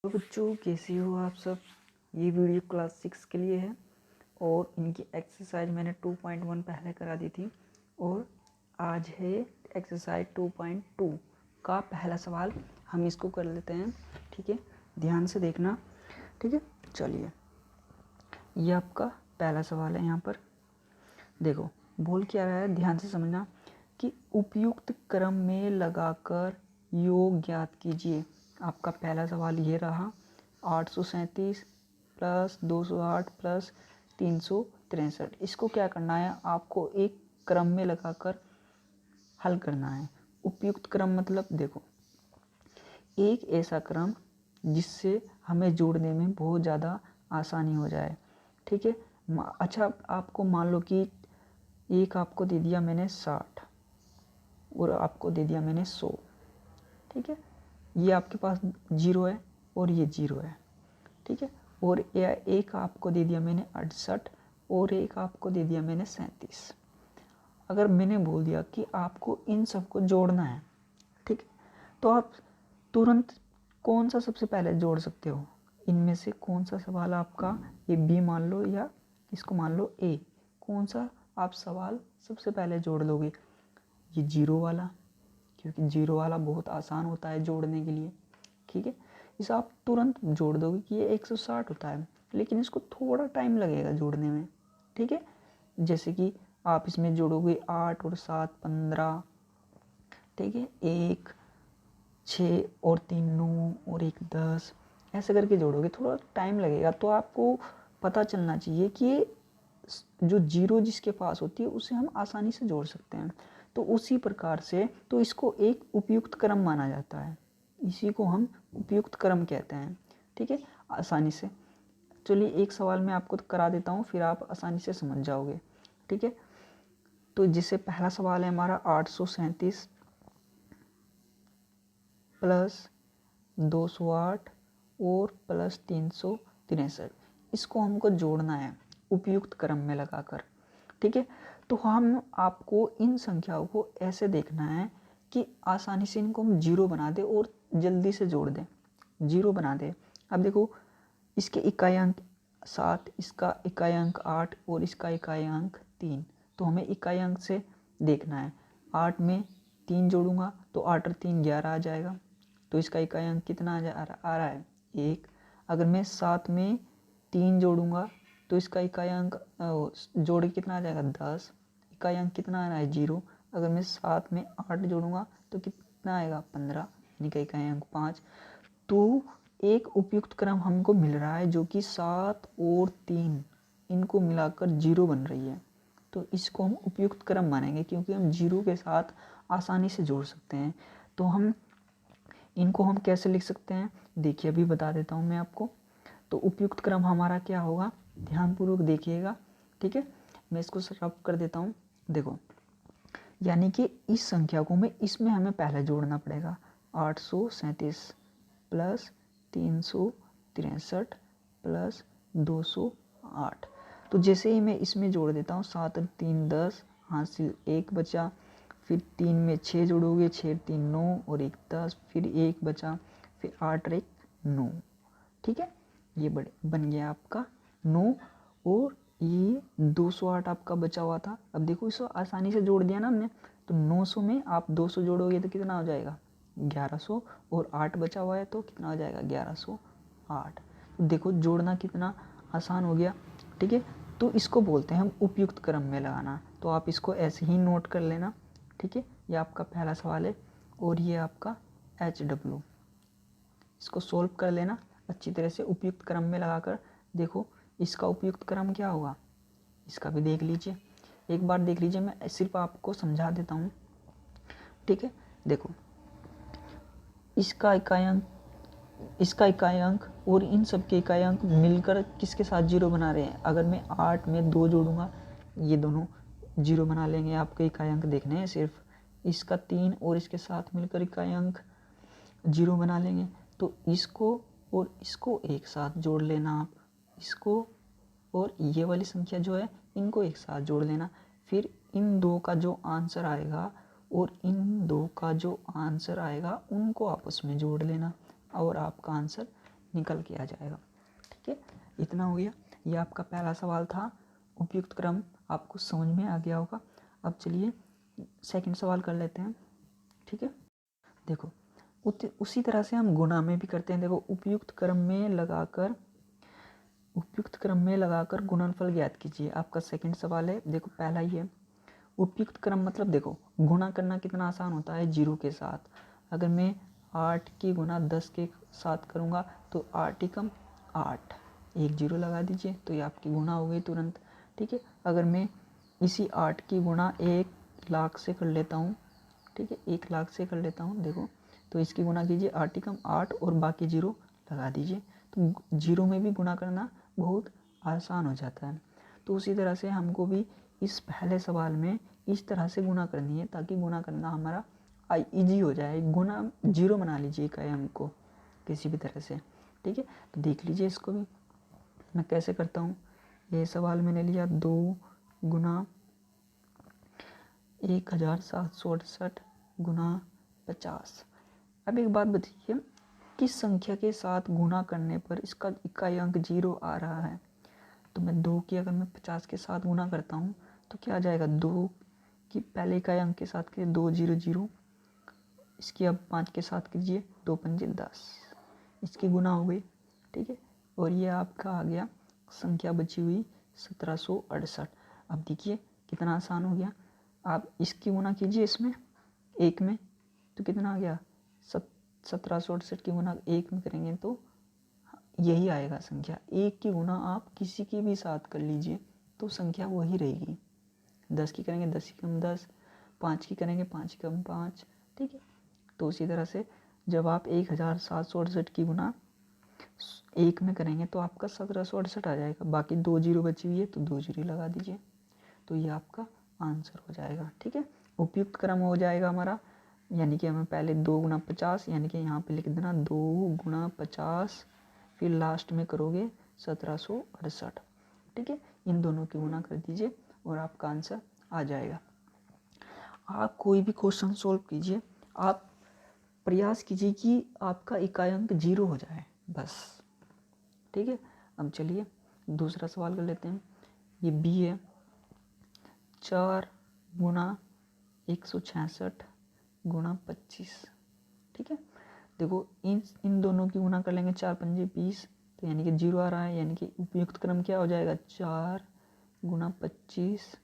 तो बच्चों कैसे हो आप सब। ये वीडियो क्लास 6 के लिए है और इनकी एक्सरसाइज मैंने 2.1 पहले करा दी थी और आज है एक्सरसाइज 2.2 का पहला सवाल। हम इसको कर लेते हैं, ठीक है। ध्यान से देखना, ठीक है। चलिए, ये आपका पहला सवाल है। यहाँ पर देखो बोल क्या रहा है, ध्यान से समझना कि उपयुक्त क्रम में लगाकर योग ज्ञात कीजिए। आपका पहला सवाल ये रहा, 837 प्लस 208 प्लस 363। इसको क्या करना है, आपको एक क्रम में लगाकर हल करना है। उपयुक्त क्रम मतलब देखो, एक ऐसा क्रम जिससे हमें जोड़ने में बहुत ज़्यादा आसानी हो जाए, ठीक है। अच्छा, आपको मान लो कि एक आपको दे दिया मैंने 60 और आपको दे दिया मैंने 100, ठीक है। ये आपके पास 0 है और ये 0 है, ठीक है। और एक आपको दे दिया मैंने 68 और एक आपको दे दिया मैंने 37। अगर मैंने बोल दिया कि आपको इन सबको जोड़ना है, ठीक है, तो आप तुरंत कौन सा सबसे पहले जोड़ सकते हो। इनमें से कौन सा सवाल आपका, ये बी मान लो या इसको मान लो ए, कौन सा आप सवाल सबसे पहले जोड़ लोगे। ये 0 वाला, क्योंकि 0 वाला बहुत आसान होता है जोड़ने के लिए, ठीक है। इसे आप तुरंत जोड़ दोगे कि ये 160 होता है, लेकिन इसको थोड़ा टाइम लगेगा जोड़ने में, ठीक है। जैसे कि आप इसमें जोड़ोगे 8 और 7 15, ठीक है, 1 6 और 3 9 और 1 10, ऐसे करके जोड़ोगे, थोड़ा टाइम लगेगा। तो आपको पता चलना चाहिए कि जो 0 जिसके पास होती है उसे हम आसानी से जोड़ सकते हैं। तो उसी प्रकार से तो इसको एक उपयुक्त क्रम माना जाता है, इसी को हम उपयुक्त क्रम कहते हैं, ठीक है। आसानी से, चलिए एक सवाल मैं आपको करा देता हूँ, फिर आप आसानी से समझ जाओगे, ठीक है। तो जिससे पहला सवाल है हमारा 837 प्लस 208 और प्लस 363, इसको हमको जोड़ना है उपयुक्त क्रम में लगाकर, ठीक है। तो हम आपको इन संख्याओं को ऐसे देखना है कि आसानी से इनको हम 0 बना दें और जल्दी से जोड़ दें, 0 बना दें। अब देखो, इसके इकाई अंक 7, इसका इकाई अंक 8 और इसका इकाई अंक 3, तो हमें इकाई अंक से देखना है। 8 में 3 जोड़ूंगा तो 8 और 3 11 आ जाएगा, तो इसका इकाई अंक कितना आ रहा है 1। अगर मैं 7 में 3 जोड़ूंगा तो इसका इकाई अंक जोड़ के कितना आ जाएगा 10, इकाई अंक कितना आ रहा है 0। अगर मैं 7 में 8 जोड़ूंगा तो कितना आएगा 15, यानी कि इकाई अंक 5। तो एक उपयुक्त क्रम हमको मिल रहा है जो कि 7 और 3 इनको मिलाकर 0 बन रही है। तो इसको हम उपयुक्त क्रम मानेंगे, क्योंकि हम 0 के साथ आसानी से जोड़ सकते हैं। तो हम इनको हम कैसे लिख सकते हैं, देखिए अभी बता देता हूँ मैं आपको। तो उपयुक्त क्रम हमारा क्या होगा, ध्यानपूर्वक देखिएगा, ठीक है। मैं इसको रफ कर देता हूँ। देखो, यानी कि इस संख्या को मैं इसमें हमें पहले जोड़ना पड़ेगा। 837 प्लस 363 प्लस 208। तो जैसे ही मैं इसमें जोड़ देता हूँ, 7 और 3 10, हासिल 1 बचा। फिर 3 में 6 जोड़ोगे, 6 3 9 और 1 10, फिर 1 बचा, फिर 8 और 1 9, ठीक है। ये बन गया आपका 9 और ये 208 आपका बचा हुआ था। अब देखो इसको आसानी से जोड़ दिया ना हमने, तो 900 में आप 200 जोड़ोगे तो कितना हो जाएगा 1100, और 8 बचा हुआ है तो कितना हो जाएगा 1108। तो देखो जोड़ना कितना आसान हो गया, ठीक है। तो इसको बोलते हैं हम उपयुक्त क्रम में लगाना। तो आप इसको ऐसे ही नोट कर लेना, ठीक है। ये आपका पहला सवाल है और ये आपका HW, इसको सोल्व कर लेना अच्छी तरह से उपयुक्त क्रम में लगाकर। देखो इसका उपयुक्त क्रम क्या होगा, इसका भी देख लीजिए, एक बार देख लीजिए, मैं सिर्फ आपको समझा देता हूँ, ठीक है। देखो इसका इकाई अंक और इन सब के इकाई अंक मिलकर किसके साथ 0 बना रहे हैं। अगर मैं 8 में 2 जोड़ूंगा, ये दोनों 0 बना लेंगे। आपके इकाई अंक देखने हैं सिर्फ, इसका 3 और इसके साथ मिलकर इकाई अंक 0 बना लेंगे। तो इसको और इसको एक साथ जोड़ लेना आप, इसको और ये वाली संख्या जो है इनको एक साथ जोड़ लेना। फिर इन दो का जो आंसर आएगा और इन दो का जो आंसर आएगा उनको आपस में जोड़ लेना और आपका आंसर निकल के आ जाएगा। ठीक है, इतना हो गया। ये आपका पहला सवाल था। उपयुक्त क्रम आपको समझ में आ गया होगा। अब चलिए सेकंड सवाल कर लेते हैं। ठीक है, देखो उसी तरह से हम गुणा में भी करते हैं। देखो उपयुक्त क्रम में लगाकर गुणनफल ज्ञात कीजिए, आपका सेकंड सवाल है। देखो पहला ही है उपयुक्त क्रम, मतलब देखो गुणा करना कितना आसान होता है 0 के साथ। अगर मैं 8 की गुणा 10 के साथ करूँगा तो 8 एकम 8, 1 0 लगा दीजिए तो ये आपकी गुणा हो गई तुरंत। ठीक है, अगर मैं इसी 8 की गुणा 1 लाख से कर लेता हूँ, ठीक है 1 लाख से कर लेता हूँ, देखो तो इसकी गुणा कीजिए 8 एकम 8 और बाकी 0 लगा दीजिए, तो 0 में भी गुणा करना बहुत आसान हो जाता है। तो उसी तरह से हमको भी इस पहले सवाल में इस तरह से गुणा करनी है ताकि गुणा करना हमारा इजी हो जाए। गुणा 0 बना लीजिए इकाई अंक को किसी भी तरह से। ठीक है, तो देख लीजिए इसको भी मैं कैसे करता हूँ। ये सवाल मैंने लिया 2 गुना 1768 गुना 50। अब एक बात बताइए, किस संख्या के साथ गुणा करने पर इसका इकाई अंक 0 आ रहा है। तो मैं 2 की अगर मैं 50 के साथ गुणा करता हूँ तो क्या आ जाएगा, 2 की पहले इकाई अंक के साथ कीजिए 2 0 0, इसकी अब 5 के साथ कीजिए 2 पंजे 10, इसकी गुना हो गई। ठीक है, और ये आपका आ गया संख्या बची हुई 1768। अब देखिए कितना आसान हो गया। आप इसकी गुना कीजिए इसमें 1 में तो कितना आ गया, 1768 की गुना 1 में करेंगे तो यही आएगा संख्या। 1 की गुना आप किसी के भी साथ कर लीजिए तो संख्या वही रहेगी। 10 की करेंगे 10 एकम 10, 5 की करेंगे 5 एकम 5। ठीक है, तो उसी तरह से जब आप 1768 की गुना 1 में करेंगे तो आपका 1768 आ जाएगा। बाकी 2 0 बची हुई है तो 2 0 लगा दीजिए तो ये आपका आंसर हो जाएगा। ठीक है, उपयुक्त क्रम हो जाएगा हमारा, यानी कि हमें पहले 2 गुना 50, यानी कि यहाँ पे लिख देना 2 गुना 50, फिर लास्ट में करोगे 1768। ठीक है, इन दोनों की गुना कर दीजिए और आपका आंसर आ जाएगा। आप कोई भी क्वेश्चन सॉल्व कीजिए, आप प्रयास कीजिए कि आपका इकाई अंक 0 हो जाए बस। ठीक है, अब चलिए दूसरा सवाल कर लेते हैं। ये बी है, 4 गुना 166 गुना 25। ठीक है, देखो इन दोनों की गुना कर लेंगे 4 पंजे 20, तो यानी कि 0 आ रहा है, यानी कि उपयुक्त क्रम क्या हो जाएगा 4 गुना 25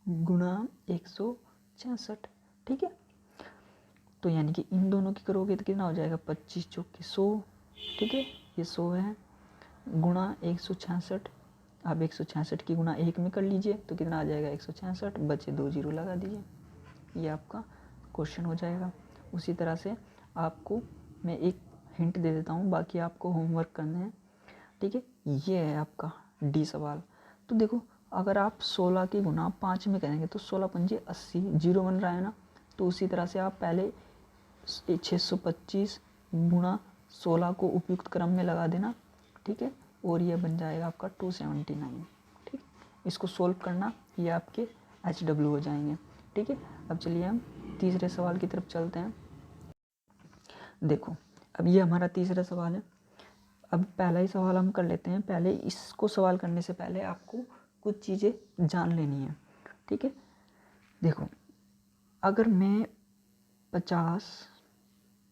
गुना 166। ठीक है, तो यानी कि इन दोनों की करोगे तो कितना हो जाएगा 25 चौके 100। ठीक है, ये 100 है गुना 166। आप 166 की गुना 1 में कर लीजिए तो कितना आ जाएगा 166, बचे 2 0 लगा दीजिए, ये आपका क्वेश्चन हो जाएगा। उसी तरह से आपको मैं एक हिंट दे देता हूँ, बाकी आपको होमवर्क करना है। ठीक है, ये है आपका डी सवाल। तो देखो अगर आप 16 की गुना 5 में करेंगे तो 16 पंजे 80, 0 बन रहा है ना, तो उसी तरह से आप पहले 625 गुना 16 को उपयुक्त क्रम में लगा देना। ठीक है, और ये बन जाएगा आपका 279। ठीक, इसको सोल्व करना, ये आपके HW हो जाएंगे। ठीक है, अब चलिए हम तीसरे सवाल की तरफ चलते हैं। देखो अब ये हमारा तीसरा सवाल है। अब पहला ही सवाल हम कर लेते हैं। पहले इसको सवाल करने से पहले आपको कुछ चीज़ें जान लेनी है। ठीक है, देखो अगर मैं 50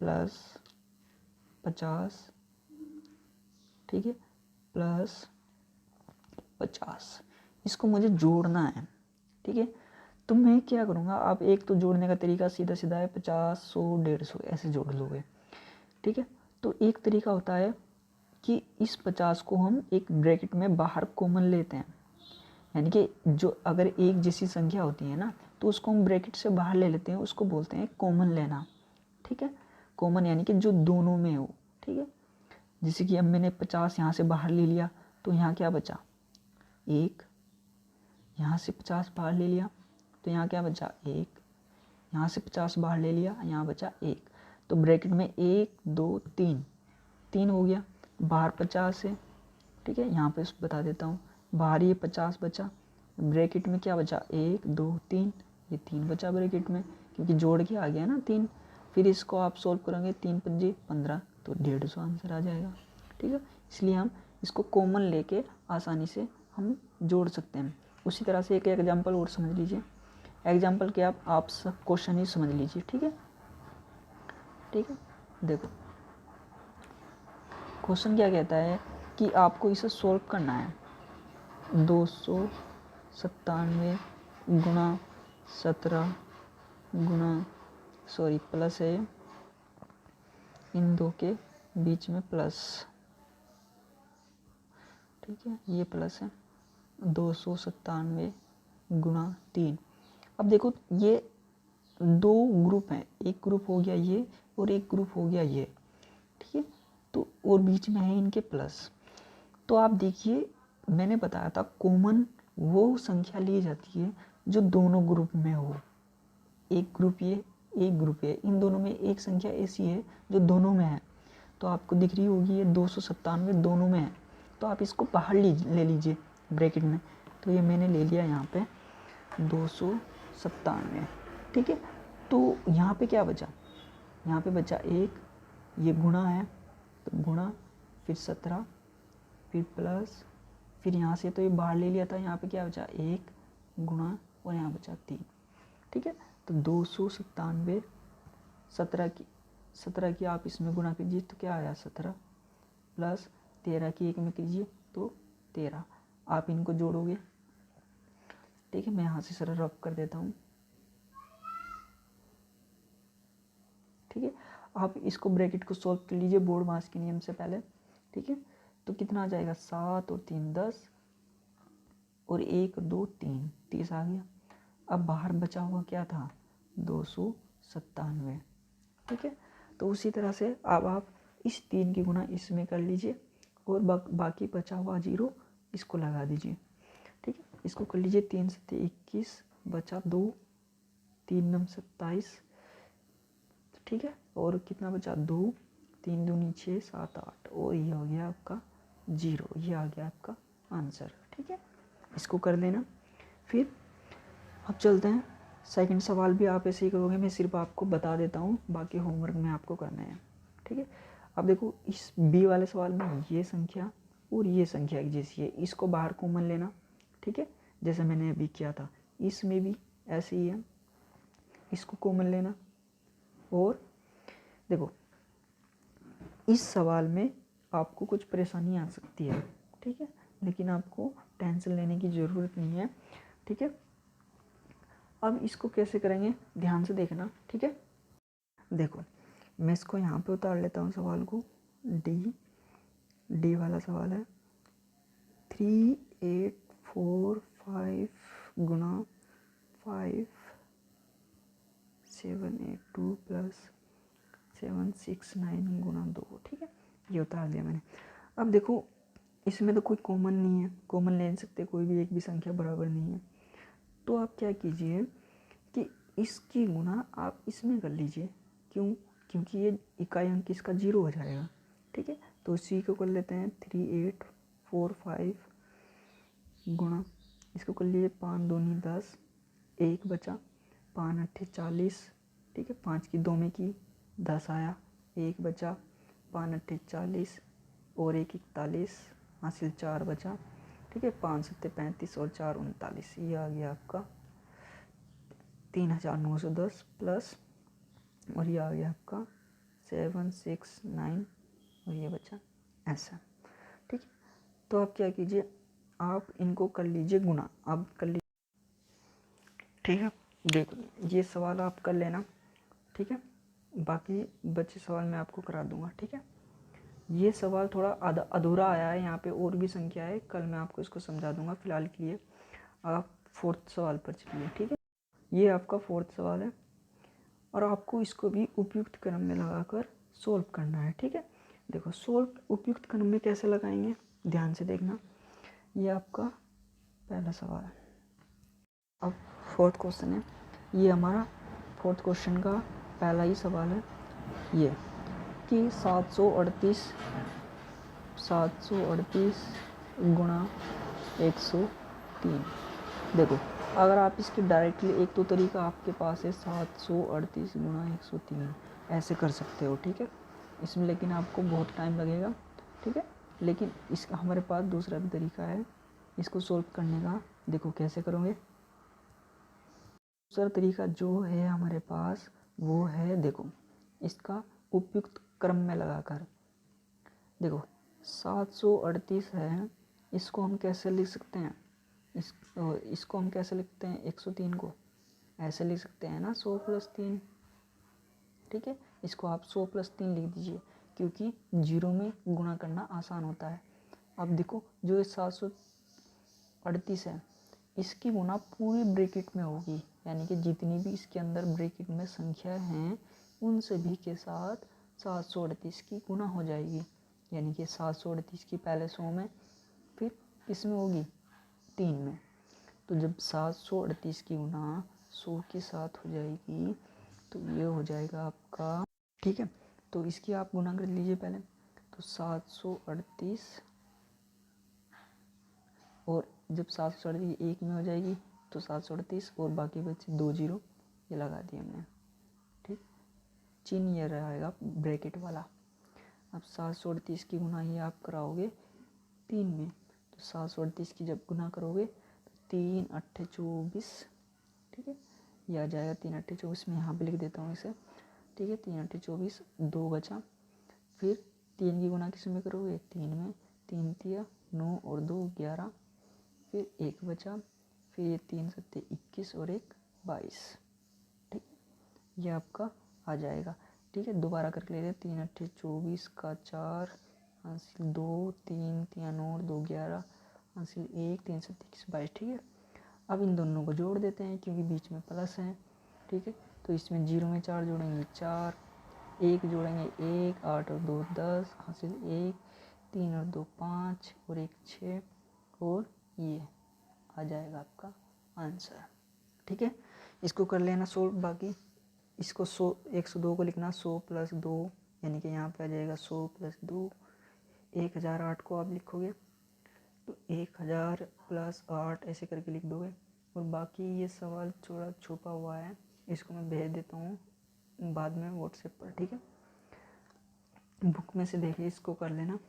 प्लस 50, ठीक है, प्लस 50 इसको मुझे जोड़ना है। ठीक है, तो मैं क्या करूँगा, आप एक तो जोड़ने का तरीका सीधा सीधा है 50 100 150 ऐसे जोड़ लोगे। ठीक है, तो एक तरीका होता है कि इस 50 को हम एक ब्रैकेट में बाहर कॉमन लेते हैं, यानी कि जो अगर एक जैसी संख्या होती है ना तो उसको हम ब्रैकेट से बाहर ले लेते हैं, उसको बोलते हैं कॉमन लेना। ठीक है, कॉमन यानी कि जो दोनों में हो। ठीक है, जैसे कि अब मैंने 50 यहाँ से बाहर ले लिया तो यहाँ क्या बचा 1, यहाँ से 50 बाहर ले लिया तो यहाँ क्या बचा 1, यहाँ से 50 बाहर ले लिया यहाँ बचा 1, तो ब्रैकेट में 1 2 3 3 हो गया, बाहर 50 है। ठीक है, यहाँ पे बता देता हूँ, बाहर ये 50 बचा, ब्रैकेट में क्या बचा 1 2 3, ये 3 बचा ब्रैकेट में क्योंकि जोड़ के आ गया ना 3। फिर इसको आप सोल्व करेंगे 3 पंजे 15 तो 150 आंसर आ जाएगा। ठीक है, इसलिए हम इसको कॉमन लेके आसानी से हम जोड़ सकते हैं। उसी तरह से एक एग्जाम्पल और समझ लीजिए। एग्जाम्पल के आप सब क्वेश्चन ही समझ लीजिए। ठीक है, ठीक है, देखो क्वेश्चन क्या कहता है कि आपको इसे सॉल्व करना है। 297 गुणा 17 गुणा प्लस है, इन दो के बीच में प्लस, ठीक है, ये प्लस है 297 गुणा 3। अब देखो ये दो ग्रुप हैं, एक ग्रुप हो गया ये और एक ग्रुप हो गया ये, ठीक है, तो और बीच में है इनके प्लस। तो आप देखिए मैंने बताया था कॉमन वो संख्या ली जाती है जो दोनों ग्रुप में हो। एक ग्रुप ये, एक ग्रुप ये, इन दोनों में एक संख्या ऐसी है जो दोनों में है। तो आपको दिख रही होगी ये 297 दोनों में है, तो आप इसको बाहर ले लीजिए ब्रैकेट में। तो ये मैंने ले लिया यहाँ पे 297, ठीक है। तो यहाँ पे क्या बचा, यहाँ पे बचा एक, ये गुणा है तो गुणा, फिर 17, फिर प्लस, फिर यहाँ से तो ये बाहर ले लिया था, यहाँ पे क्या बचा एक गुणा और यहाँ बचा 3, ठीक है। तो 297 17 की आप इसमें गुणा कीजिए तो क्या आया 17, प्लस 13 की एक में कीजिए तो 13, आप इनको जोड़ोगे, ठीक है। मैं यहाँ से सरल रफ कर देता हूँ, ठीक है। आप इसको ब्रैकेट को सॉल्व कर लीजिए बोर्ड मास के नियम से पहले, ठीक है। तो कितना आ जाएगा 7 और 3 10 और 1 2 3 30 आ गया। अब बाहर बचा हुआ क्या था 297, ठीक है। तो उसी तरह से अब आप इस 3 की गुणा इसमें कर लीजिए और बाकी बचा हुआ 0 इसको लगा दीजिए, ठीक है। इसको कर लीजिए 3 7 21 बचा 2, 3 9 27, ठीक है। और कितना बचा 2, 3 दूनी 6 7 8 और ये हो गया आपका 0, ये आ गया आपका आंसर, ठीक है। इसको कर देना। फिर अब चलते हैं सेकंड सवाल भी आप ऐसे ही करोगे, मैं सिर्फ आपको बता देता हूँ, बाकी होमवर्क में आपको करना है, ठीक है। अब देखो इस बी वाले सवाल में ये संख्या और ये संख्या की जैसी है, इसको बाहर कॉमन लेना, ठीक है, जैसे मैंने अभी किया था। इसमें भी ऐसे ही है, इसको कॉमन लेना। और देखो इस सवाल में आपको कुछ परेशानी आ सकती है, ठीक है, लेकिन आपको टेंशन लेने की ज़रूरत नहीं है, ठीक है। अब इसको कैसे करेंगे ध्यान से देखना, ठीक है। देखो मैं इसको यहाँ पे उतार लेता हूँ सवाल को, डी वाला सवाल है 3845 गुणा 5782 प्लस 769 गुणा 2, ठीक है, ये उतार दिया मैंने। अब देखो इसमें तो कोई कॉमन नहीं है, कॉमन ले सकते, कोई भी एक भी संख्या बराबर नहीं है। तो आप क्या कीजिए कि इसकी गुणा आप इसमें कर लीजिए, क्यों, क्योंकि ये इकाई अंक इसका 0 हो जाएगा, ठीक है। तो इसी को कर लेते हैं 3845 गुणा, इसको कर लीजिए 5 दूनी 10, एक बचा 5 8 40, ठीक है, 5 की 2 में की 10 आया, एक बचा 5 8 40 और 1 41, हासिल 4 बचा, ठीक है, 5 7 35 और 4 39, ये आ गया आपका 3910 प्लस, और ये आ गया आपका 769 और ये बचा ऐसा, ठीक है। तो आप क्या कीजिए, आप इनको कर लीजिए गुणा, आप कर लीजिए, ठीक है। देखो ये सवाल आप कर लेना, ठीक है, बाकी बचे सवाल मैं आपको करा दूंगा, ठीक है। ये सवाल थोड़ा अधूरा आया है, यहाँ पे और भी संख्या है, कल मैं आपको इसको समझा दूंगा। फिलहाल के लिए आप 4th सवाल पर चलिए, ठीक है। ये आपका 4th सवाल है और आपको इसको भी उपयुक्त क्रम में लगाकर सोल्व करना है, ठीक है। देखो सोल्व उपयुक्त क्रम में कैसे लगाएंगे ध्यान से देखना। ये आपका पहला सवाल है, अब 4th क्वेश्चन है, ये हमारा 4th क्वेश्चन का पहला ही सवाल है, ये कि 738 गुणा 103। देखो अगर आप इसकी डायरेक्टली, एक तो तरीका आपके पास है 738 गुणा 103, ऐसे कर सकते हो, ठीक है, इसमें लेकिन आपको बहुत टाइम लगेगा, ठीक है। लेकिन इसका हमारे पास दूसरा भी तरीका है इसको सोल्व करने का। देखो कैसे करोगे। दूसरा तरीका जो है हमारे पास वो है, देखो इसका उपयुक्त क्रम में लगाकर। देखो 738 है, इसको हम कैसे लिख सकते हैं, इसको हम कैसे लिखते हैं, 103 को ऐसे लिख सकते हैं ना, 100 + 3। ठीक है, इसको आप 100 + 3 लिख दीजिए, क्योंकि जीरो में गुणा करना आसान होता है। अब देखो जो ये 738 है, इसकी गुणा पूरी ब्रैकेट में होगी, यानी कि जितनी भी इसके अंदर ब्रैकेट में संख्या हैं उन सभी के साथ 738 की गुणा हो जाएगी। यानी कि 738 की पहले 100 में, फिर किस में होगी, 3 में। तो जब 738 की गुणा 100 के साथ हो जाएगी तो ये हो जाएगा आपका, ठीक है। तो इसकी आप गुणा कर लीजिए पहले। तो 738 और जब 738 एक में हो जाएगी तो 738 और बाकी बचे 2 जीरो, ये लगा दिए हमने। ठीक, चिन्ह ये रहेगा ब्रैकेट वाला। अब 738 की गुना ये आप कराओगे 3 में, तो 738 की जब गुना करोगे तो 3 8 24, ठीक है, ये आ जाएगा 3 8 24 में यहाँ पे लिख देता हूँ इसे। ठीक है, 3 8 24, 2 बचा। फिर 3 की गुना किस में करोगे, 3 में, 3 तिया 9 और 2 11, फिर 1 बचा। फिर ये 3 7 21 और 1 22। ठीक, ये आपका आ जाएगा। ठीक है, दोबारा करके ले रहे हैं। 3 8 24 का 4 हासिल 2, 3 3 9 और 2 11 हासिल 1, 3 7 21 22। ठीक है, अब इन दोनों को जोड़ देते हैं क्योंकि बीच में प्लस है। ठीक है, तो इसमें 0 में 4 जोड़ेंगे 4, 1 जोड़ेंगे 1, 8 और 2 10 हासिल 1, 3 और 2 5 और 1 6, और ये आ जाएगा आपका आंसर। ठीक है, इसको कर लेना सोल्व। बाकी इसको 102 को लिखना 100 + 2, यानी कि यहाँ पे आ जाएगा 100 + 2। 1008 को आप लिखोगे तो 1000 + 8 ऐसे करके लिख दोगे। और बाकी ये सवाल थोड़ा छुपा हुआ है, इसको मैं भेज देता हूँ बाद में व्हाट्सएप पर। ठीक है, बुक में से देखिए, इसको कर लेना।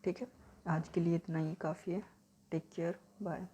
ठीक है, आज के लिए इतना ही काफ़ी है। Take care, bye.